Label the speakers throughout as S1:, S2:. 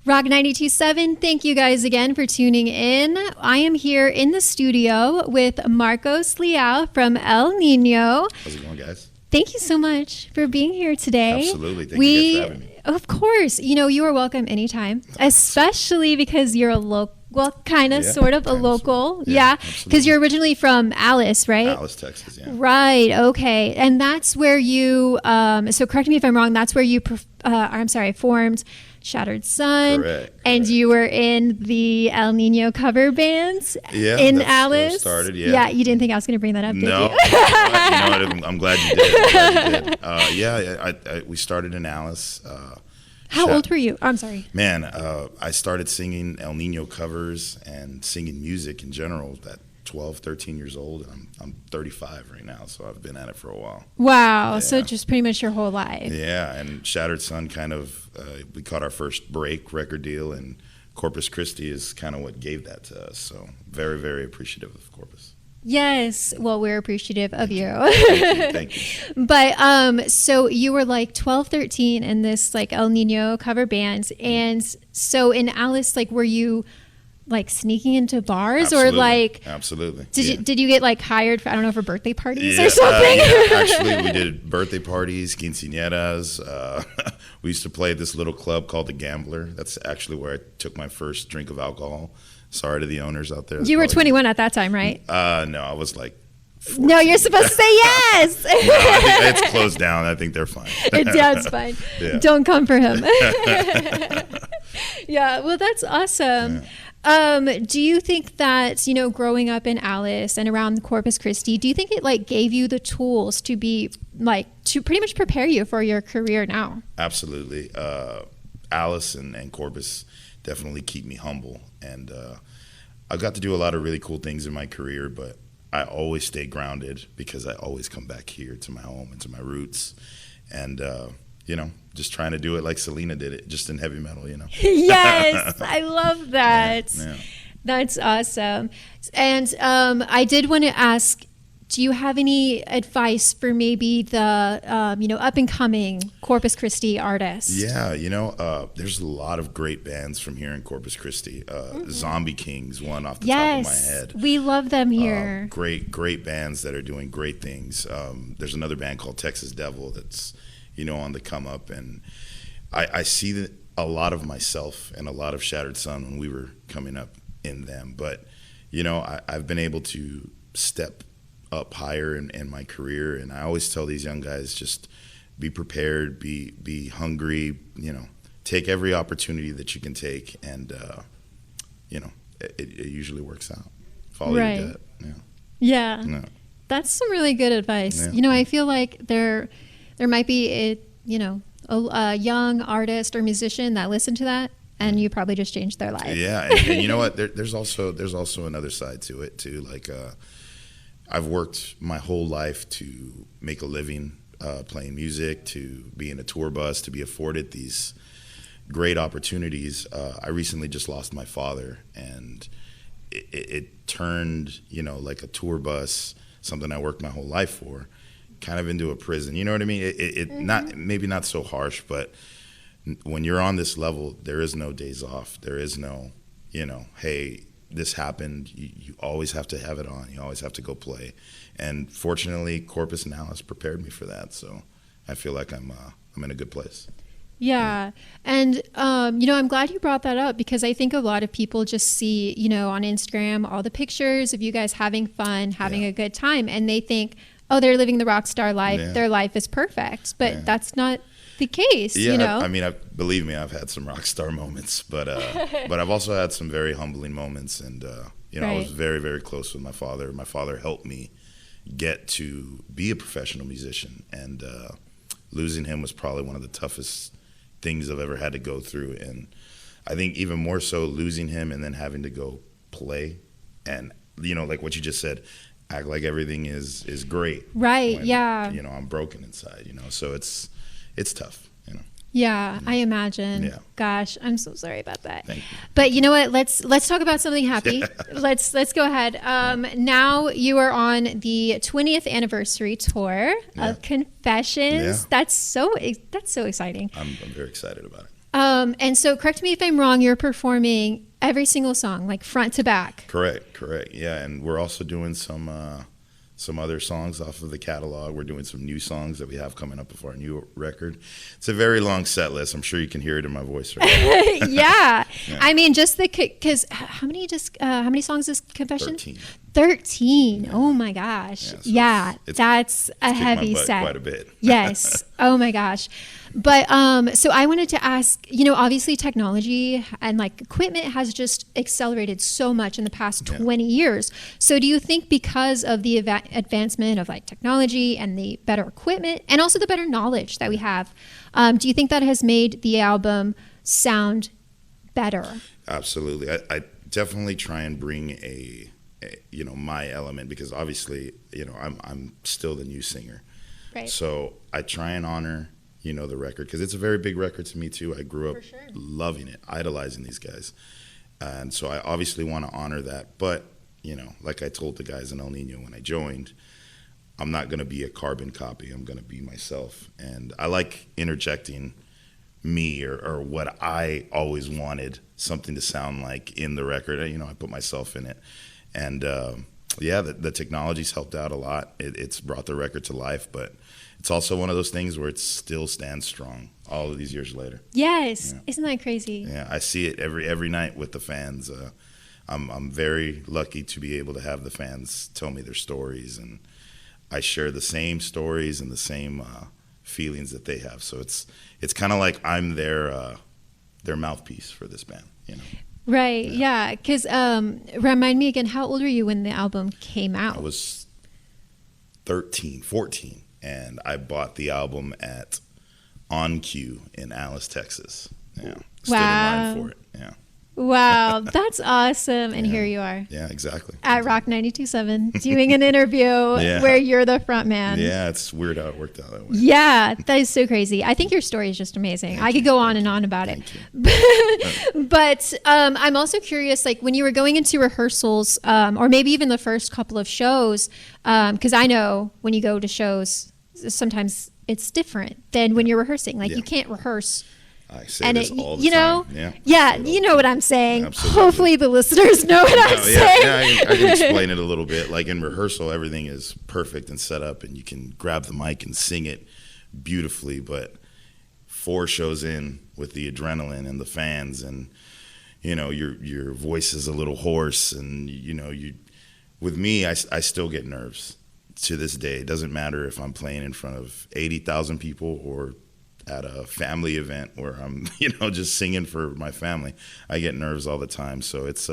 S1: Rock 92.7, thank you guys again for tuning in. I am here in the studio with Marcos Leal from El Nino.
S2: How's it going, guys?
S1: Thank you so much for being here today.
S2: Absolutely. Thank you guys for having me.
S1: Of course. You are welcome anytime, especially because you're a local, well, kind of, sort of a local. Yeah. Because you're originally from Alice, right?
S2: Alice, Texas, yeah.
S1: Right. Okay. And that's where you, so correct me if I'm wrong, that's where you, formed Shattered Sun.
S2: Correct.
S1: And you were in the El Nino cover bands in Alice.
S2: Started,
S1: Yeah, you didn't think I was going to bring that up, did
S2: no,
S1: you?
S2: I'm glad you did. We started in Alice.
S1: How old were you? I'm sorry.
S2: Man, I started singing El Nino covers and singing music in general at 12, 13 years old. And I'm 35 right now, so I've been at it for a while.
S1: Wow.
S2: Yeah.
S1: So just pretty much your whole life.
S2: Yeah, and Shattered Sun kind of, we caught our first break record deal, and Corpus Christi is kind of what gave that to us. So very, very appreciative of Corpus.
S1: Yes. Well, we're appreciative of you.
S2: Thank you.
S1: But so you were like 12, 13 in this like El Nino cover band. And so in Alice, like, were you like sneaking into bars
S2: Absolutely.
S1: or like?
S2: Absolutely.
S1: Did you get like hired for, I don't know, for birthday parties or something?
S2: Actually, we did birthday parties, quinceañeras. We used to play at this little club called The Gambler. That's actually where I took my first drink of alcohol. Sorry to the owners out there.
S1: You were 21 at that time, right?
S2: No, I was like 14.
S1: No, you're supposed to say yes.
S2: No, I think it's closed down. I think they're fine.
S1: It's fine.
S2: Yeah.
S1: Don't come for him. Yeah, well, that's awesome.
S2: Yeah.
S1: Do you think that, growing up in Alice and around Corpus Christi, do you think it like gave you the tools to be like, to pretty much prepare you for your career now?
S2: Absolutely. Alice and Corpus definitely keep me humble. And I got to do a lot of really cool things in my career, but I always stay grounded because I always come back here to my home and to my roots. And, just trying to do it like Selena did it, just in heavy metal,
S1: Yes, I love that.
S2: Yeah.
S1: That's awesome. And I did want to ask, do you have any advice for maybe the, up and coming Corpus Christi artists?
S2: Yeah, there's a lot of great bands from here in Corpus Christi. Zombie Kings, one off the top of my head.
S1: We love them here.
S2: Great bands that are doing great things. There's another band called Texas Devil that's, on the come up, and I see a lot of myself and a lot of Shattered Sun when we were coming up in them. But, I've been able to step up higher in my career, and I always tell these young guys, just be prepared, be hungry, take every opportunity that you can take, and it usually works out. Follow your gut.
S1: Yeah.
S2: No.
S1: That's some really good advice.
S2: Yeah.
S1: I feel like there might be a young artist or musician that listened to that, and you probably just changed their life.
S2: Yeah, and you know what? There's also another side to it too. Like I've worked my whole life to make a living playing music, to be in a tour bus, to be afforded these great opportunities. I recently just lost my father, and it turned like a tour bus, something I worked my whole life for, kind of into a prison. You know what I mean? Maybe not so harsh, but when you're on this level, there is no days off. There is no, hey, this happened. You always have to have it on. You always have to go play. And fortunately, Corpus now has prepared me for that. So I feel like I'm in a good place.
S1: Yeah. And, I'm glad you brought that up, because I think a lot of people just see, on Instagram, all the pictures of you guys having fun, having a good time, and they think, oh, they're living the rock star life.
S2: Yeah.
S1: Their life is perfect. But that's not the case,
S2: Yeah, I mean, believe me, I've had some rock star moments, but I've also had some very humbling moments. And, I was very, very close with my father. My father helped me get to be a professional musician. And losing him was probably one of the toughest things I've ever had to go through. And I think even more so losing him and then having to go play and, like what you just said, act like everything is great.
S1: Right.
S2: When,
S1: yeah.
S2: I'm broken inside, so it's tough,
S1: Yeah, I imagine.
S2: Yeah.
S1: Gosh, I'm so sorry about that.
S2: Thank you.
S1: But you know what? Let's talk about something happy. Let's go ahead. Now you are on the 20th anniversary tour of Confessions.
S2: Yeah.
S1: That's so exciting.
S2: I'm very excited about it.
S1: And so correct me if I'm wrong, you're performing every single song, like front to back.
S2: Correct. Yeah, and we're also doing some other songs off of the catalog. We're doing some new songs that we have coming up before our new record. It's a very long set list. I'm sure you can hear it in my voice right now.
S1: Yeah. I mean, just because how many songs is Confession? 13. Oh my gosh. Yeah, that's a heavy set.
S2: Quite a bit.
S1: Yes. Oh my gosh. But so I wanted to ask, obviously technology and like equipment has just accelerated so much in the past 20 years. So do you think because of the advancement of like technology and the better equipment and also the better knowledge that we have, do you think that has made the album sound better?
S2: Absolutely. I definitely try and bring my element, because obviously, I'm still the new singer.
S1: Right.
S2: So I try and honor the record, because it's a very big record to me too. I grew up loving it, idolizing these guys, and so I obviously want to honor that. But like I told the guys in El Nino when I joined, I'm not going to be a carbon copy. I'm going to be myself, and I like interjecting me or what I always wanted something to sound like in the record. I put myself in it, and the technology's helped out a lot. It's brought the record to life, but it's also one of those things where it still stands strong all of these years later.
S1: Yes. Yeah. Isn't that crazy?
S2: Yeah, I see it every night with the fans. I'm very lucky to be able to have the fans tell me their stories, and I share the same stories and the same feelings that they have. So it's kind of like I'm their mouthpiece for this band.
S1: Right. Yeah. Because remind me again, how old were you when the album came out?
S2: I was 14. And I bought the album at On Cue in Alice, Texas. Yeah, stood in line for it. Yeah.
S1: Wow, that's awesome. And here you are.
S2: Yeah, exactly.
S1: At Rock 92.7 doing an interview where you're the front man.
S2: Yeah, it's weird how it worked out that way.
S1: Yeah, that is so crazy. I think your story is just amazing. I could go on and on about it. But I'm also curious, like when you were going into rehearsals, or maybe even the first couple of shows, because I know when you go to shows, sometimes it's different than when you're rehearsing. Like you can't rehearse.
S2: I say this all the time.
S1: Yeah, you know what I'm saying.
S2: Absolutely.
S1: Hopefully the listeners know what I'm saying.
S2: Yeah, I can explain it a little bit. Like in rehearsal, everything is perfect and set up, and you can grab the mic and sing it beautifully. But 4 shows in with the adrenaline and the fans, and your voice is a little hoarse, and with me, I still get nerves to this day. It doesn't matter if I'm playing in front of 80,000 people or at a family event where I'm, just singing for my family. I get nerves all the time. So it's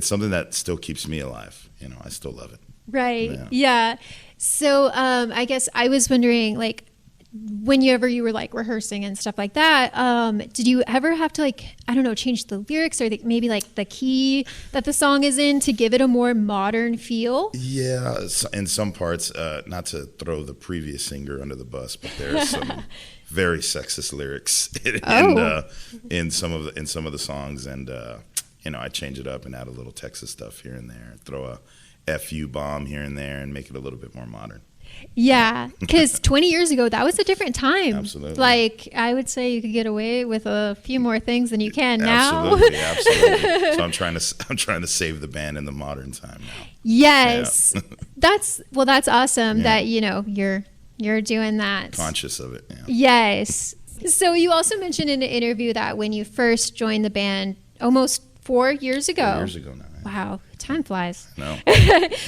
S2: something that still keeps me alive. I still love it.
S1: Right. Yeah. So I guess I was wondering, like, whenever you were like rehearsing and stuff like that, did you ever have to change the lyrics or maybe like the key that the song is in to give it a more modern feel? Yeah,
S2: in some parts, not to throw the previous singer under the bus, but there's some very sexist lyrics in some of the songs, and I change it up and add a little Texas stuff here and there, throw a FU bomb here and there, and make it a little bit more modern.
S1: Yeah, because 20 years ago, that was a different time.
S2: Absolutely.
S1: Like, I would say you could get away with a few more things than you can now.
S2: Absolutely. So I'm trying to save the band in the modern time now.
S1: Yes. Yeah. That's awesome that, you're doing that.
S2: Conscious of it. Yeah.
S1: Yes. So you also mentioned in an interview that when you first joined the band almost 4 years ago.
S2: 4 years ago now.
S1: Wow, time flies.
S2: No.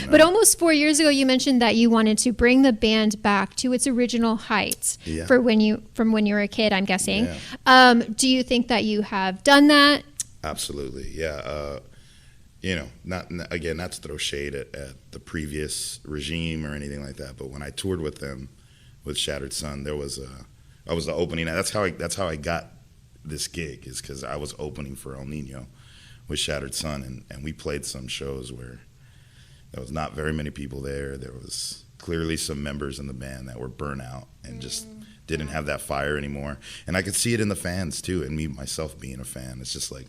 S1: But almost 4 years ago, you mentioned that you wanted to bring the band back to its original heights from when you were a kid, I'm guessing. Yeah. Do you think that you have done that?
S2: Absolutely, yeah. Not to throw shade at the previous regime or anything like that, but when I toured with them, with Shattered Sun, I was the opening. That's how I got this gig, is because I was opening for El Nino with Shattered Sun, and we played some shows where there was not very many people there. There was clearly some members in the band that were burnt out and just didn't have that fire anymore. And I could see it in the fans too, and me myself being a fan. It's just like,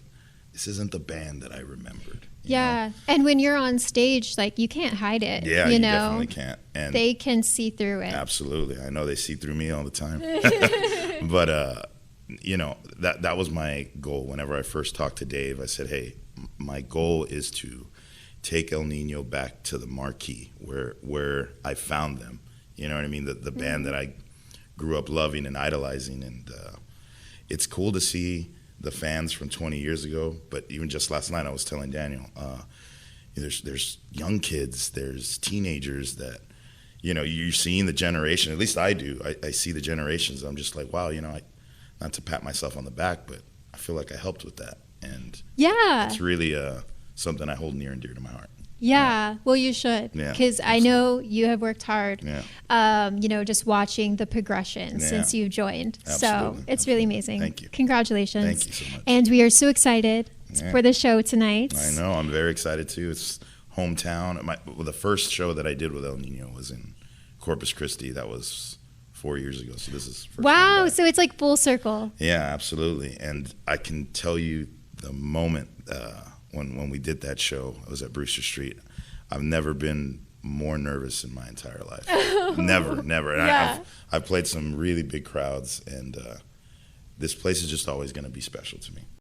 S2: this isn't the band that I remembered.
S1: Yeah, and when you're on stage, like, you can't hide it.
S2: Yeah, you definitely can't. And
S1: they can see through it.
S2: Absolutely. I know they see through me all the time. But you know, that was my goal. Whenever I first talked to Dave, I said, hey, my goal is to take El Nino back to the marquee where I found them. You know what I mean? The band that I grew up loving and idolizing. And it's cool to see the fans from 20 years ago. But even just last night, I was telling Daniel, there's young kids, there's teenagers that, you know, you're seeing the generation. At least I do. I see the generations. I'm just like, wow, you know, not to pat myself on the back, but I feel like I helped with that. And
S1: yeah,
S2: it's really something I hold near and dear to my heart.
S1: Yeah, well, you should, because I know you have worked hard, you know, just watching the progression since you've joined.
S2: Absolutely.
S1: So it's really amazing.
S2: Thank you.
S1: Congratulations.
S2: Thank you so much.
S1: And we are so excited for the show tonight.
S2: I know. I'm very excited, too. It's hometown. The first show that I did with El Nino was in Corpus Christi. That was 4 years ago. So this is first
S1: wow. So it's like full circle.
S2: Yeah, absolutely. And I can tell you the moment when we did that show, I was at Brewster Street. I've never been more nervous in my entire life. Never. And I've played some really big crowds, and this place is just always going to be special to me.